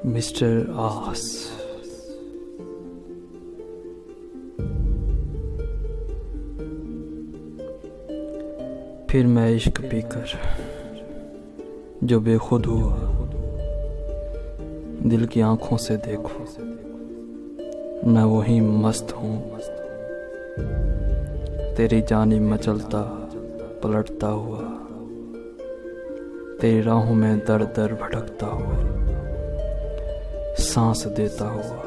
Mister आस। फिर मैं इश्क पीकर जो बेखुद हुआ, दिल की आंखों से देखो मैं वही मस्त हूँ। तेरी जानी मचलता पलटता हुआ, तेरी राहों में दर दर भटकता हुआ, सांस देता हुआ,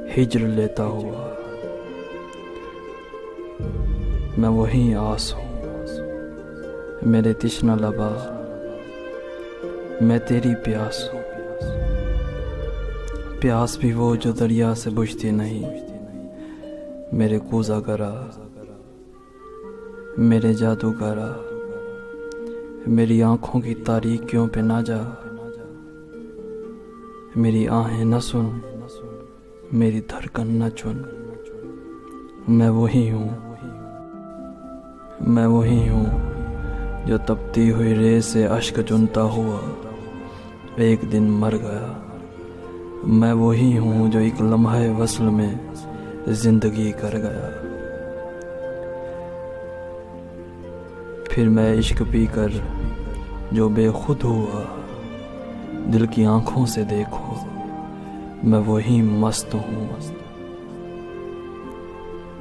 हिज्र लेता हुआ, मैं वही आस हूँ। मेरे तिश्ना लबा, मैं तेरी प्यास हूँ। प्यास भी वो जो दरिया से बुझती नहीं। मेरे कूज़ागरा, मेरे जादूगरा, मेरी आँखों की तारीकियों पे ना जा। मेरी आहें न सुन, मेरी धड़कन न चुन। मैं वही हूँ, मैं वही हूँ जो तपती हुई रेत से अश्क चुनता हुआ एक दिन मर गया। मैं वही हूँ जो एक लम्हे वस्ल में जिंदगी कर गया। फिर मैं इश्क पीकर जो बेखुद हुआ, दिल की आंखों से देखो मैं वही मस्त हूँ।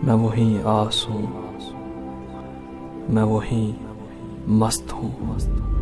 मैं वही आस हूँ, मैं वही मस्त हूँ।